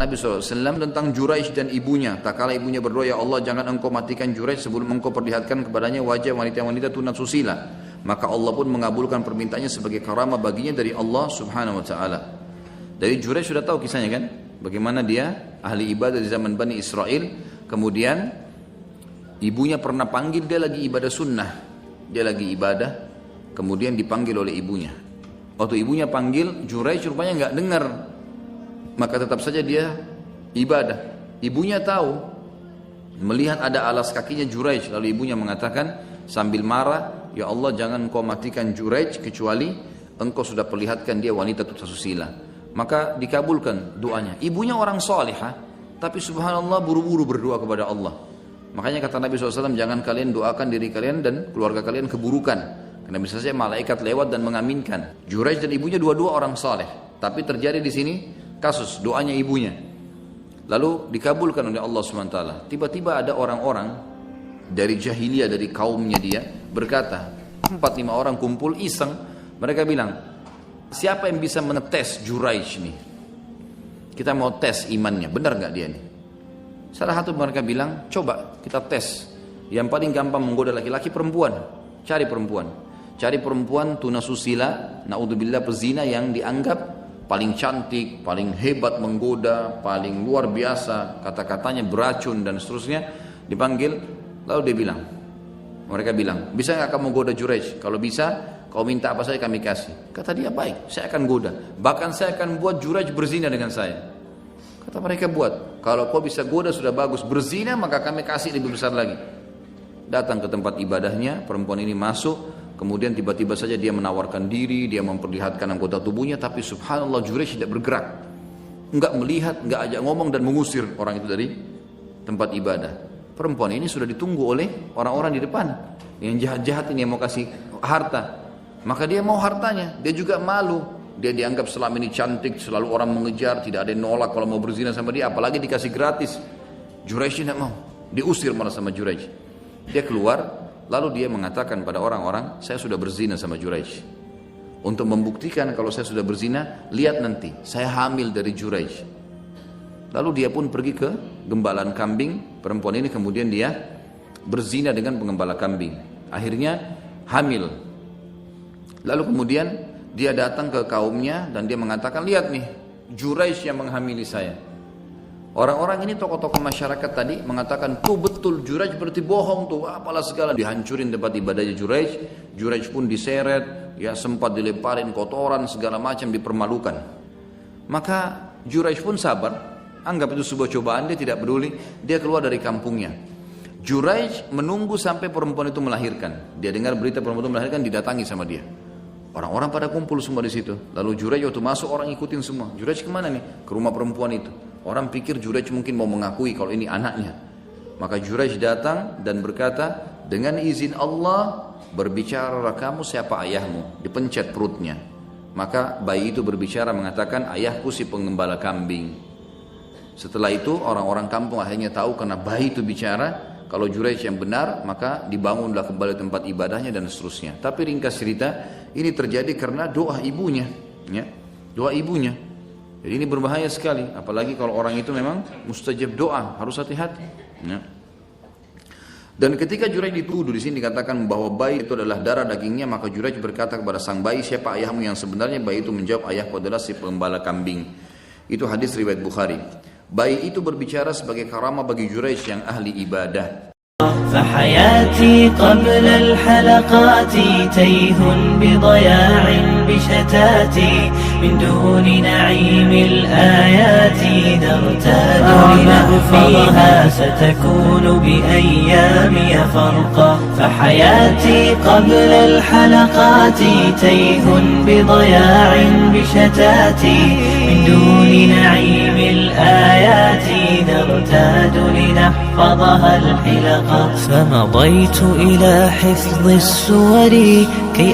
Nabi SAW tentang Juraij dan ibunya. Tak kala ibunya berdoa, ya Allah jangan engkau matikan Juraij sebelum engkau perlihatkan kepadanya wajah wanita-wanita tunasusila. Maka Allah pun mengabulkan permintaannya sebagai karamah baginya dari Allah Subhanahu Wa Taala. Dari Juraij sudah tahu kisahnya kan? Bagaimana dia ahli ibadah di zaman Bani Israel. Kemudian ibunya pernah panggil, dia lagi ibadah sunnah. Dia lagi ibadah, kemudian dipanggil oleh ibunya. Waktu ibunya panggil, Juraij rupanya nggak dengar. Maka tetap saja dia ibadah. Ibunya tahu, melihat ada alas kakinya Juraij. Lalu ibunya mengatakan sambil marah, ya Allah jangan kau matikan Juraij kecuali engkau sudah perlihatkan dia wanita tunasusila. Maka dikabulkan doanya. Ibunya orang salihah, tapi subhanallah buru-buru berdoa kepada Allah. Makanya kata Nabi SAW, jangan kalian doakan diri kalian dan keluarga kalian keburukan. Karena bisa saja malaikat lewat dan mengaminkan. Juraij dan ibunya dua-dua orang saleh. Tapi terjadi di sini kasus doanya ibunya. Lalu dikabulkan oleh Allah SWT. Tiba-tiba ada orang-orang dari jahiliyah, dari kaumnya dia berkata, 4-5 orang kumpul iseng. Mereka bilang, siapa yang bisa menetes Juraij nih? Kita mau tes imannya, benar gak dia nih? Salah satu mereka bilang, coba kita tes. Yang paling gampang menggoda laki-laki perempuan. Cari perempuan. Cari perempuan tunasusila, naudzubillah pezina yang dianggap paling cantik, paling hebat menggoda, paling luar biasa, kata-katanya beracun dan seterusnya. Dipanggil, lalu dia bilang, mereka bilang, bisa gak kamu goda Juraij? Kalau bisa, kau minta apa saja kami kasih. Kata dia, baik, saya akan goda. Bahkan saya akan buat Juraij berzina dengan saya. Kata mereka, buat. Kalau kau bisa goda sudah bagus, berzina maka kami kasih lebih besar lagi. Datang ke tempat ibadahnya, perempuan ini masuk. Kemudian tiba-tiba saja dia menawarkan diri, dia memperlihatkan anggota tubuhnya, tapi subhanallah Juraij tidak bergerak. Enggak melihat, enggak ajak ngomong dan mengusir orang itu dari tempat ibadah. Perempuan ini sudah ditunggu oleh orang-orang di depan. Yang jahat-jahat ini yang mau kasih harta. Maka dia mau hartanya, dia juga malu. Dia dianggap selama ini cantik, selalu orang mengejar, tidak ada yang nolak kalau mau berzina sama dia, apalagi dikasih gratis. Juraij tidak mau, diusir malah sama Juraij. Dia keluar. Lalu dia mengatakan pada orang-orang, saya sudah berzina sama Juraij. Untuk membuktikan kalau saya sudah berzina, lihat nanti, saya hamil dari Juraij. Lalu dia pun pergi ke gembalaan kambing. Perempuan ini kemudian dia berzina dengan penggembala kambing. Akhirnya hamil. Lalu kemudian dia datang ke kaumnya dan dia mengatakan, lihat nih, Juraij yang menghamili saya. Orang-orang ini tokoh-tokoh masyarakat tadi mengatakan, tuh betul Juraij berarti bohong tuh, apalah segala. Dihancurin tempat ibadahnya Juraij. Juraij pun diseret, ya sempat dilemparin kotoran segala macam, dipermalukan. Maka Juraij pun sabar, anggap itu sebuah cobaan, dia tidak peduli. Dia keluar dari kampungnya. Juraij menunggu sampai perempuan itu melahirkan. Dia dengar berita perempuan itu melahirkan, didatangi sama dia. Orang-orang pada kumpul semua di situ. Lalu Juraij waktu masuk orang ikutin semua. Juraij kemana nih? Ke rumah perempuan itu. Orang pikir Juraij mungkin mau mengakui kalau ini anaknya. Maka Juraij datang dan berkata, dengan izin Allah, berbicaralah kamu siapa ayahmu. Dipencet perutnya. Maka bayi itu berbicara mengatakan, ayahku si penggembala kambing. Setelah itu orang-orang kampung akhirnya tahu karena bayi itu bicara, kalau Juraij yang benar, maka dibangunlah kembali tempat ibadahnya dan seterusnya. Tapi ringkas cerita, ini terjadi karena doa ibunya. Ya, doa ibunya. Jadi ini berbahaya sekali, apalagi kalau orang itu memang mustajab doa, harus hati-hati. Ya. Dan ketika Juraij dituduh, di sini dikatakan bahwa bayi itu adalah darah dagingnya, maka Juraij berkata kepada sang bayi, siapa ayahmu yang sebenarnya? Bayi itu menjawab, ayahku adalah si penggembala kambing. Itu hadis riwayat Bukhari. Bayi itu berbicara sebagai karamah bagi Juraij yang ahli ibadah. فحياتي قبل الحلقات تيه بضياع بشتاتي من دون نعيم الآيات نرتاد لنحفظها ستكون بأيامي فرقا فحياتي قبل الحلقات تيه بضياع بشتاتي من دون نعيم الآيات نرتاد لنحفظها الحلقا فمضيت إلى حفظ السور كي